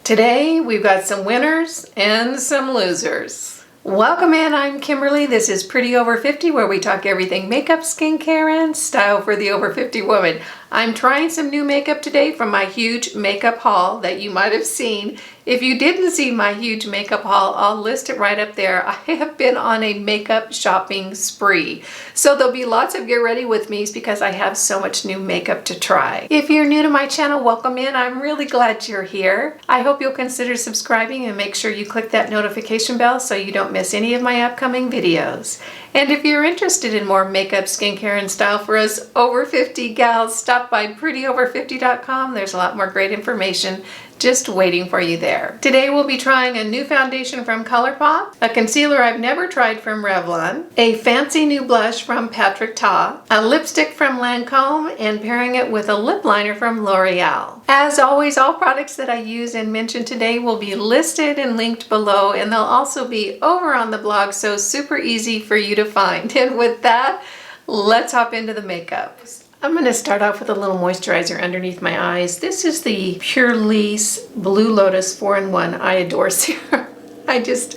Today we've got some winners and some losers. Welcome in, I'm Kimberly. This is Pretty Over 50, where we talk everything makeup, skincare, and style for the over 50 woman. I'm trying some new makeup today from my huge makeup haul that you might have seen. If you didn't see my huge makeup haul, I'll list it right up there. I have been on a makeup shopping spree. So there'll be lots of get ready with me's because I have so much new makeup to try. If you're new to my channel, welcome in. I'm really glad you're here. I hope you'll consider subscribing and make sure you click that notification bell so you don't miss any of my upcoming videos. And if you're interested in more makeup, skincare, and style for us over 50 gals, stop by prettyover50.com. There's a lot more great information just waiting for you there. Today we'll be trying a new foundation from ColourPop, a concealer I've never tried from Revlon, a fancy new blush from Todd, a lipstick from Lancome, and pairing it with a lip liner from L'Oreal. As always, all products that I use and mention today will be listed and linked below, and they'll also be over on the blog, so super easy for you to find. And with that, let's hop into the makeup. I'm going to start off with a little moisturizer underneath my eyes. This is the Pure Lease Blue Lotus 4-in-1 I Adore Serum. I just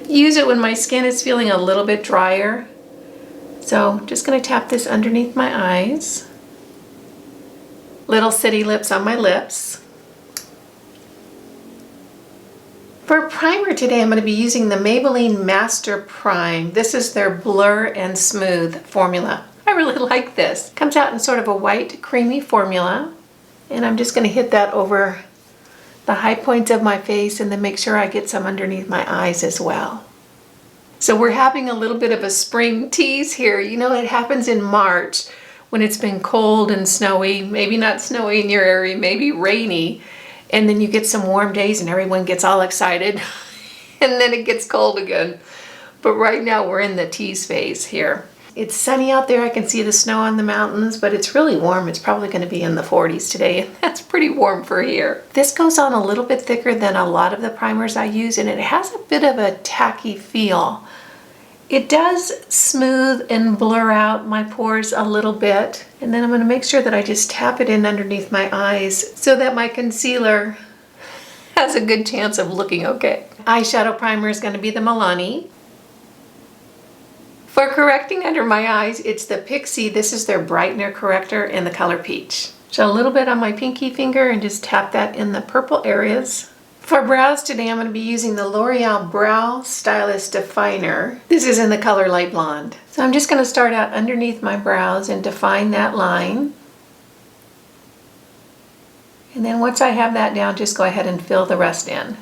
use it when my skin is feeling a little bit drier. So I'm just going to tap this underneath my eyes. Little city lips on my lips. For primer today, I'm going to be using the Maybelline Master Prime. This is their Blur and Smooth formula. I really like this. Comes out in sort of a white, creamy formula. And I'm just going to hit that over the high points of my face and then make sure I get some underneath my eyes as well. So we're having a little bit of a spring tease here. You know, it happens in March when it's been cold and snowy, maybe not snowy in your area, maybe rainy. And then you get some warm days and everyone gets all excited. And then it gets cold again. But right now we're in the tease phase here. It's sunny out there. I can see the snow on the mountains, but it's really warm. It's probably going to be in the 40s today, and that's pretty warm for here. This goes on a little bit thicker than a lot of the primers I use, and it has a bit of a tacky feel. It does smooth and blur out my pores a little bit, and then I'm going to make sure that I just tap it in underneath my eyes so that my concealer has a good chance of looking okay. Eyeshadow primer is going to be the Milani. For correcting under my eyes, it's the Pixi. This is their brightener corrector in the color Peach. So a little bit on my pinky finger and just tap that in the purple areas. For brows today, I'm going to be using the L'Oreal Brow Stylist Definer. This is in the color Light Blonde. So I'm just going to start out underneath my brows and define that line. And then once I have that down, just go ahead and fill the rest in.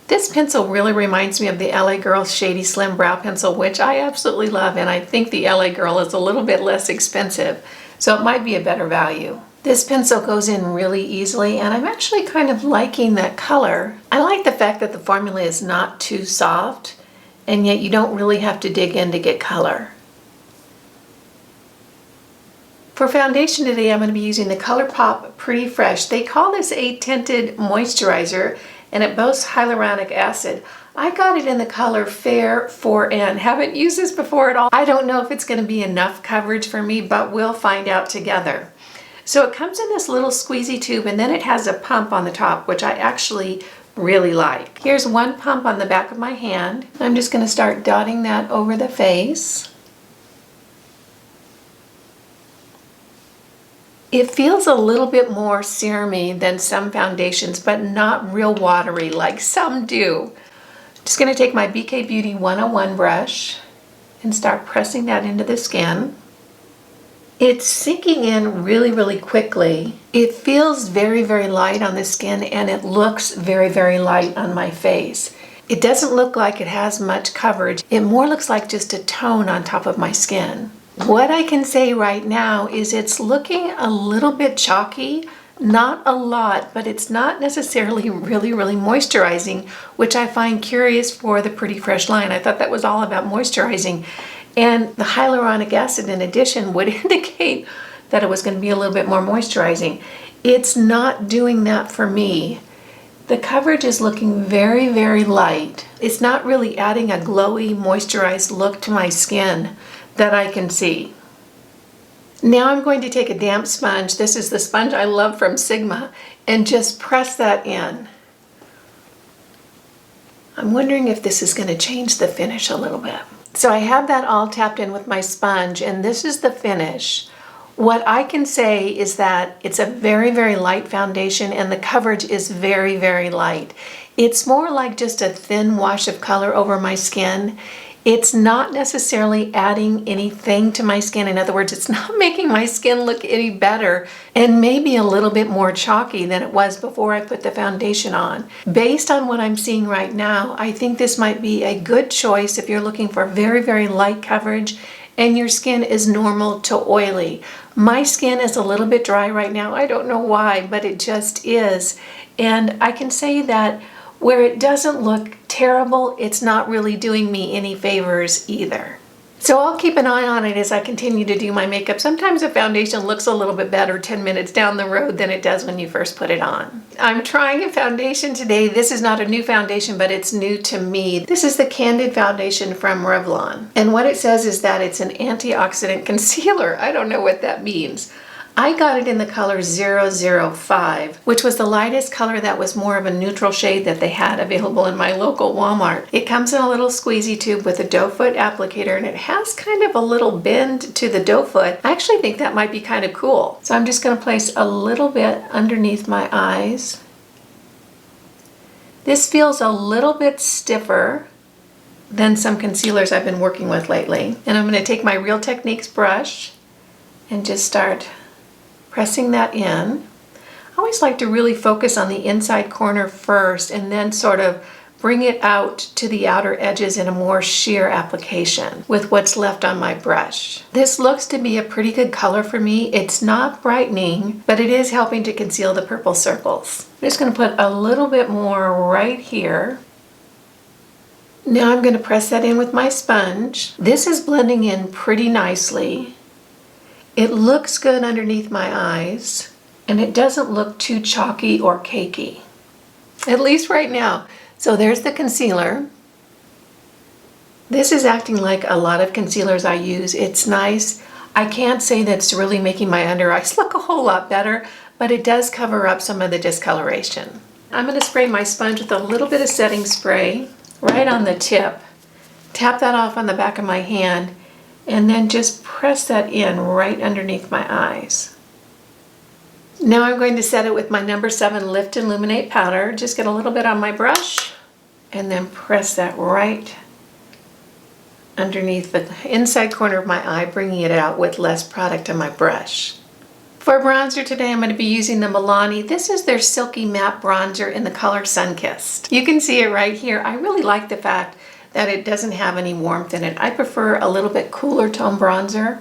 This pencil really reminds me of the LA Girl Shady Slim Brow Pencil, which I absolutely love, and I think the LA Girl is a little bit less expensive, so it might be a better value. This pencil goes in really easily, and I'm actually kind of liking that color. I like the fact that the formula is not too soft, and yet you don't really have to dig in to get color. For foundation today, I'm going to be using the ColourPop Pretty Fresh. They call this a tinted moisturizer, and it boasts hyaluronic acid. I got it in the color Fair 4N. Haven't used this before at all. I don't know if it's going to be enough coverage for me, but we'll find out together. So it comes in this little squeezy tube, and then it has a pump on the top, which I actually really like. Here's one pump on the back of my hand. I'm just going to start dotting that over the face. It feels a little bit more serumy than some foundations, but not real watery like some do. Just going to take my BK Beauty 101 brush and start pressing that into the skin. It's sinking in really, really quickly. It feels very, very light on the skin, and it looks very, very light on my face. It doesn't look like it has much coverage. It more looks like just a tone on top of my skin. What I can say right now is it's looking a little bit chalky, not a lot, but it's not necessarily really, really moisturizing, which I find curious for the Pretty Fresh line. I thought that was all about moisturizing. And the hyaluronic acid in addition would indicate that it was going to be a little bit more moisturizing. It's not doing that for me. The coverage is looking very, very light. It's not really adding a glowy, moisturized look to my skin that I can see. Now I'm going to take a damp sponge. This is the sponge I love from Sigma, and just press that in. I'm wondering if this is going to change the finish a little bit. So I have that all tapped in with my sponge, and this is the finish. What I can say is that it's a very, very light foundation, and the coverage is very, very light. It's more like just a thin wash of color over my skin. It's not necessarily adding anything to my skin. In other words, it's not making my skin look any better, and maybe a little bit more chalky than it was before I put the foundation on. Based on what I'm seeing right now, I think this might be a good choice if you're looking for very, very light coverage and your skin is normal to oily. My skin is a little bit dry right now. I don't know why, but it just is. And I can say that where it doesn't look terrible, it's not really doing me any favors either. So I'll keep an eye on it as I continue to do my makeup. Sometimes a foundation looks a little bit better 10 minutes down the road than it does when you first put it on. I'm trying a foundation today. This is not a new foundation, but it's new to me. This is the Candid Foundation from Revlon. And what it says is that it's an antioxidant concealer. I don't know what that means. I got it in the color 005, which was the lightest color that was more of a neutral shade that they had available in my local Walmart. It comes in a little squeezy tube with a doe foot applicator, and it has kind of a little bend to the doe foot. I actually think that might be kind of cool. So I'm just going to place a little bit underneath my eyes. This feels a little bit stiffer than some concealers I've been working with lately. And I'm going to take my Real Techniques brush and just start pressing that in. I always like to really focus on the inside corner first and then sort of bring it out to the outer edges in a more sheer application with what's left on my brush. This looks to be a pretty good color for me. It's not brightening, but it is helping to conceal the purple circles. I'm just going to put a little bit more right here. Now I'm going to press that in with my sponge. This is blending in pretty nicely. It looks good underneath my eyes, and it doesn't look too chalky or cakey, at least right now. So there's the concealer. This is acting like a lot of concealers I use. It's nice. I can't say that it's really making my under eyes look a whole lot better, but it does cover up some of the discoloration. I'm going to spray my sponge with a little bit of setting spray right on the tip. Tap that off on the back of my hand, and then just press that in right underneath my eyes. Now I'm going to set it with my number 7 Lift and Illuminate powder. Just get a little bit on my brush and then press that right underneath the inside corner of my eye, bringing it out with less product on my brush. For bronzer today, I'm going to be using the Milani. This is their Silky Matte Bronzer in the color Sunkissed. You can see it right here. I really like the fact that it doesn't have any warmth in it. I prefer a little bit cooler tone bronzer.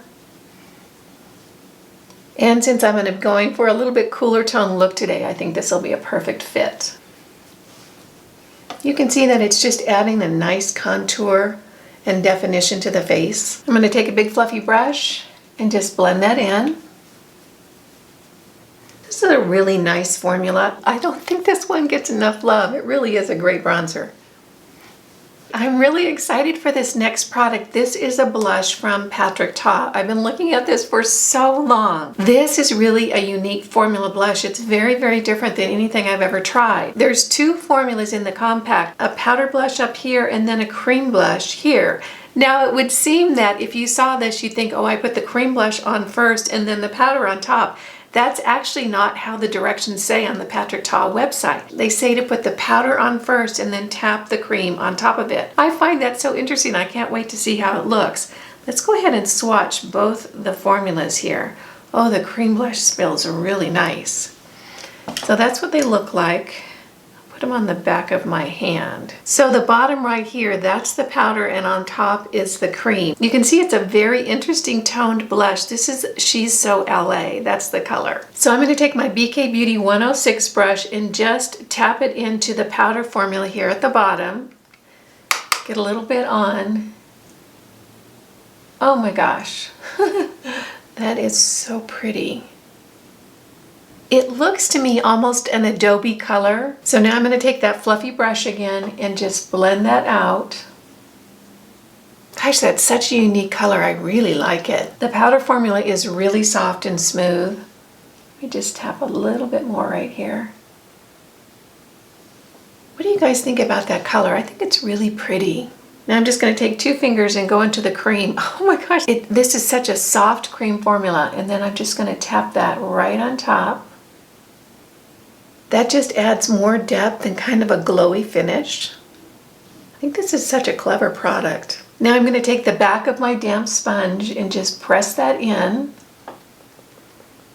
And since I'm going to be going for a little bit cooler tone look today, I think this will be a perfect fit. You can see that it's just adding a nice contour and definition to the face. I'm going to take a big fluffy brush and just blend that in. This is a really nice formula. I don't think this one gets enough love. It really is a great bronzer. I'm really excited for this next product. This is a blush from Patrick Ta. I've been looking at this for so long. This is really a unique formula blush. It's very, very different than anything I've ever tried. There's 2 formulas in the compact, a powder blush up here and then a cream blush here. Now it would seem that if you saw this, you'd think, oh, I put the cream blush on first and then the powder on top. That's actually not how the directions say on the Patrick Ta website. They say to put the powder on first and then tap the cream on top of it. I find that so interesting. I can't wait to see how it looks. Let's go ahead and swatch both the formulas here. Oh, the cream blush smells really nice. So that's what they look like. Put them on the back of my hand. So the bottom right here, that's the powder, and on top is the cream. You can see it's a very interesting toned blush. This is She's So LA, that's the color. So I'm going to take my BK Beauty 106 brush and just tap it into the powder formula here at the bottom. Get a little bit on. Oh my gosh, that is so pretty. It looks to me almost an adobe color. So now I'm going to take that fluffy brush again and just blend that out. Gosh, that's such a unique color. I really like it. The powder formula is really soft and smooth. Let me just tap a little bit more right here. What do you guys think about that color? I think it's really pretty. Now I'm just going to take 2 fingers and go into the cream. Oh my gosh, this is such a soft cream formula. And then I'm just going to tap that right on top. That just adds more depth and kind of a glowy finish. I think this is such a clever product. Now I'm going to take the back of my damp sponge and just press that in.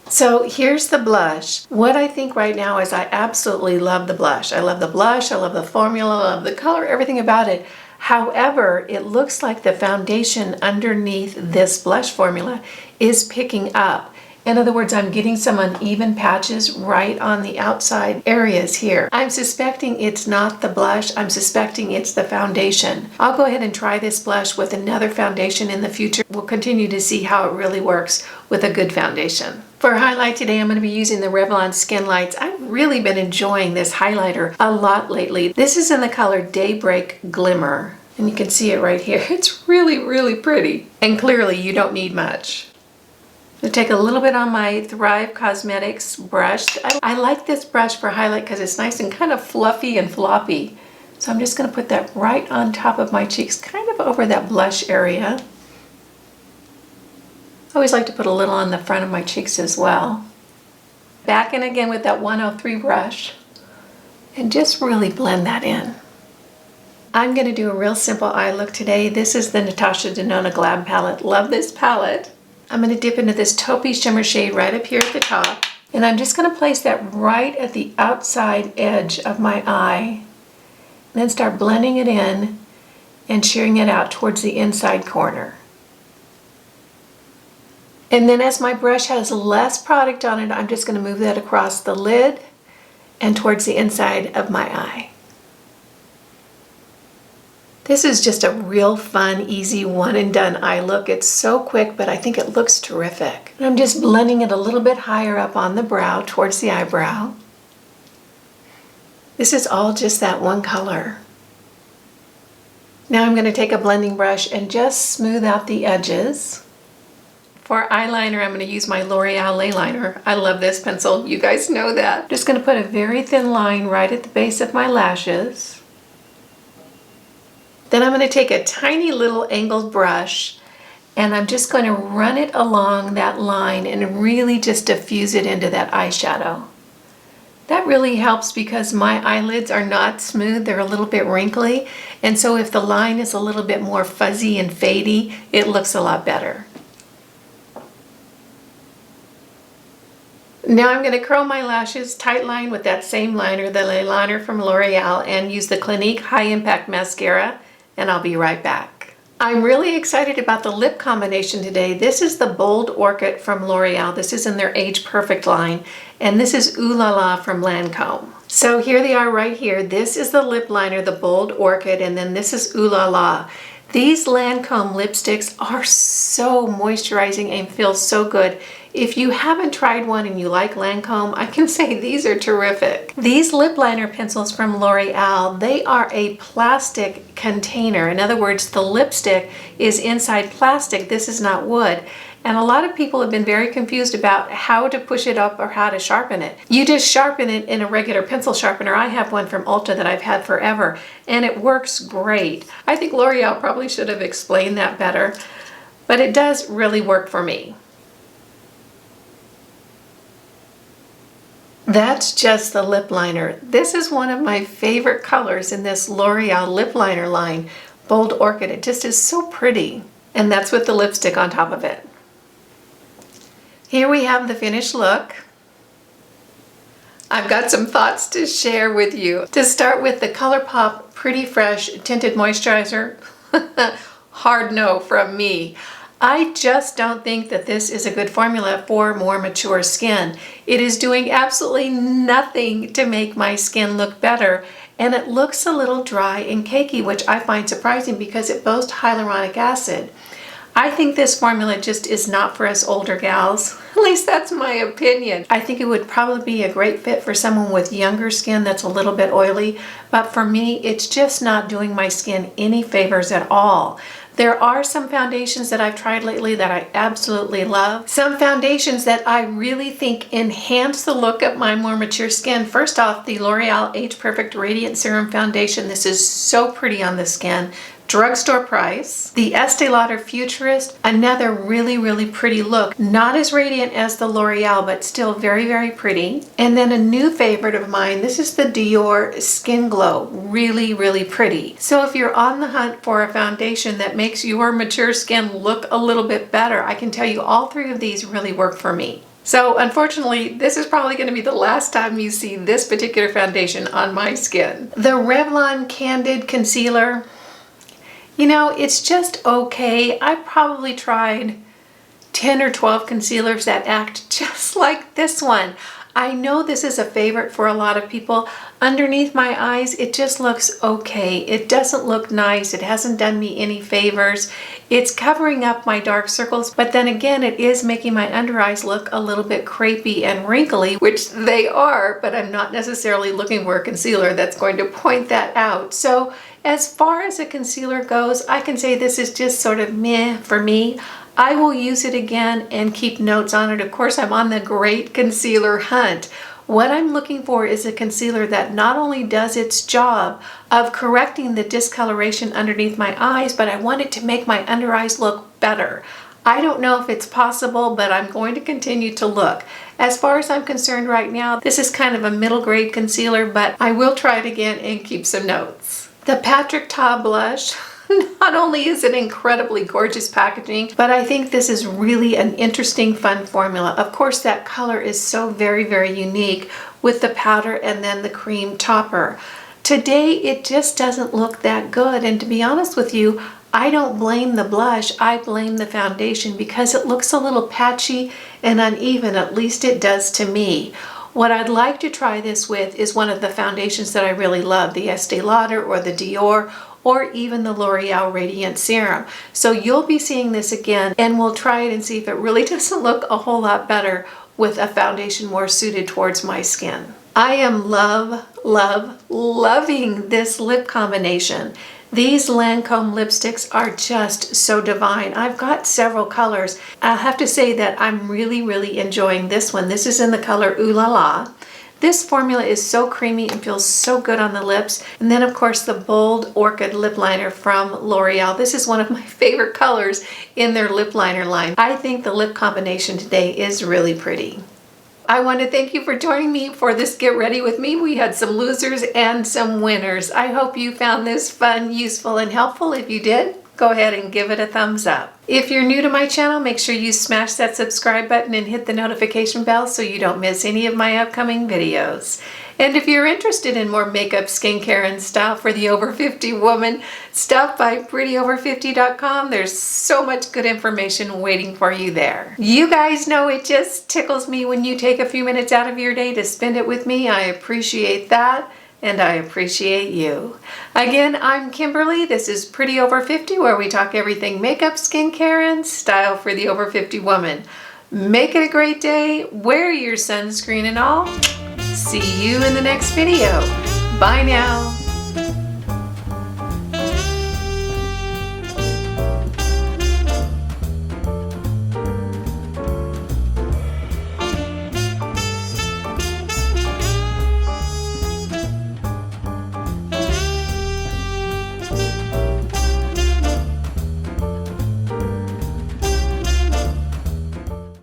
So here's the blush. What I think right now is I absolutely love the blush. I love the blush, I love the formula, I love the color, everything about it. However, it looks like the foundation underneath this blush formula is picking up. In other words, I'm getting some uneven patches right on the outside areas here. I'm suspecting it's not the blush, I'm suspecting it's the foundation. I'll go ahead and try this blush with another foundation in the future. We'll continue to see how it really works with a good foundation. For highlight today, I'm going to be using the Revlon Skin Lights. I've really been enjoying this highlighter a lot lately. This is in the color Daybreak Glimmer, and you can see it right here. It's really, really pretty. And clearly you don't need much. I'm going to take a little bit on my Thrive Cosmetics brush. I like this brush for highlight because it's nice and kind of fluffy and floppy. So I'm just going to put that right on top of my cheeks, kind of over that blush area. I always like to put a little on the front of my cheeks as well. Back in again with that 103 brush and just really blend that in. I'm going to do a real simple eye look today. This is the Natasha Denona Glab palette. Love this palette. I'm going to dip into this taupey shimmer shade right up here at the top. And I'm just going to place that right at the outside edge of my eye. And then start blending it in and shearing it out towards the inside corner. And then as my brush has less product on it, I'm just going to move that across the lid and towards the inside of my eye. This is just a real fun, easy, one and done eye look. It's so quick, but I think it looks terrific. And I'm just blending it a little bit higher up on the brow towards the eyebrow. This is all just that one color. Now I'm going to take a blending brush and just smooth out the edges. For eyeliner, I'm going to use my L'Oreal Eyeliner. I love this pencil. You guys know that. Just going to put a very thin line right at the base of my lashes. Then I'm going to take a tiny little angled brush and I'm just going to run it along that line and really just diffuse it into that eyeshadow. That really helps because my eyelids are not smooth, they're a little bit wrinkly, and so if the line is a little bit more fuzzy and fadey, it looks a lot better. Now I'm going to curl my lashes, tight line with that same liner, the Eyeliner from L'Oreal, and use the Clinique High Impact Mascara. And I'll be right back. I'm really excited about the lip combination today. This is the Bold Orchid from L'Oreal. This is in their Age Perfect line. And this is Ooh La La from Lancome. So here they are right here. This is the lip liner, the Bold Orchid, and then this is Ooh La La. These Lancome lipsticks are so moisturizing and feel so good. If you haven't tried one and you like Lancome, I can say these are terrific. These lip liner pencils from L'Oreal, they are a plastic container. In other words, the lipstick is inside plastic. This is not wood. And a lot of people have been very confused about how to push it up or how to sharpen it. You just sharpen it in a regular pencil sharpener. I have one from Ulta that I've had forever, and it works great. I think L'Oreal probably should have explained that better, but it does really work for me. That's just the lip liner. This is one of my favorite colors in this L'Oreal lip liner line, Bold Orchid. It just is so pretty. And that's with the lipstick on top of it. Here we have the finished look. I've got some thoughts to share with you. To start with, the ColourPop Pretty Fresh Tinted Moisturizer. Hard no from me. I just don't think that this is a good formula for more mature skin. It is doing absolutely nothing to make my skin look better, and it looks a little dry and cakey, which I find surprising because it boasts hyaluronic acid. I think this formula just is not for us older gals. At least that's my opinion. I think it would probably be a great fit for someone with younger skin that's a little bit oily, but for me, it's just not doing my skin any favors at all. There are some foundations that I've tried lately that I absolutely love. Some foundations that I really think enhance the look of my more mature skin. First off, the L'Oreal Age Perfect Radiant Serum Foundation. This is so pretty on the skin. Drugstore price. The Estee Lauder Futurist, another really, really pretty look. Not as radiant as the L'Oreal, but still very, very pretty. And then a new favorite of mine, this is the Dior Skin Glow. Really, really pretty. So if you're on the hunt for a foundation that makes your mature skin look a little bit better, I can tell you all three of these really work for me. So unfortunately, this is probably going to be the last time you see this particular foundation on my skin. The Revlon Candid Concealer. You know, it's just okay. I probably tried 10 or 12 concealers that act just like this one. I know this is a favorite for a lot of people. Underneath my eyes, it just looks okay. It doesn't look nice. It hasn't done me any favors. It's covering up my dark circles, but then again, it is making my under eyes look a little bit crepey and wrinkly, which they are, but I'm not necessarily looking for a concealer that's going to point that out. So as far as a concealer goes, I can say this is just sort of meh for me. I will use it again and keep notes on it. Of course, I'm on the great concealer hunt. What I'm looking for is a concealer that not only does its job of correcting the discoloration underneath my eyes, but I want it to make my under eyes look better. I don't know if it's possible, but I'm going to continue to look. As far as I'm concerned right now, this is kind of a middle grade concealer, but I will try it again and keep some notes. The Patrick Ta blush. Not only is it incredibly gorgeous packaging, but I think this is really an interesting, fun formula. Of course, that color is so very, very unique with the powder and then the cream topper. Today, it just doesn't look that good. And to be honest with you, I don't blame the blush, I blame the foundation because it looks a little patchy and uneven, at least it does to me. What I'd like to try this with is one of the foundations that I really love, the Estee Lauder or the Dior, or even the L'Oreal Radiant Serum. So you'll be seeing this again and we'll try it and see if it really doesn't look a whole lot better with a foundation more suited towards my skin. I am loving this lip combination. These Lancome lipsticks are just so divine. I've got several colors. I'll have to say that I'm really enjoying this one. This is in the color Ooh La La. This formula is so creamy and feels so good on the lips. And then of course the Bold Orchid lip liner from L'Oreal. This is one of my favorite colors in their lip liner line. I think the lip combination today is really pretty. I want to thank you for joining me for this Get Ready With Me. We had some losers and some winners. I hope you found this fun, useful, and helpful. If you did, go ahead and give it a thumbs up. If you're new to my channel, make sure you smash that subscribe button and hit the notification bell so you don't miss any of my upcoming videos. And if you're interested in more makeup, skincare, and style for the over 50 woman, stop by prettyover50.com. There's so much good information waiting for you there. You guys know it just tickles me when you take a few minutes out of your day to spend it with me. I appreciate that. And I appreciate you. Again, I'm Kimberly. This is Pretty Over 50, where we talk everything makeup, skincare, and style for the over 50 woman. Make it a great day. Wear your sunscreen and all. See you in the next video. Bye now.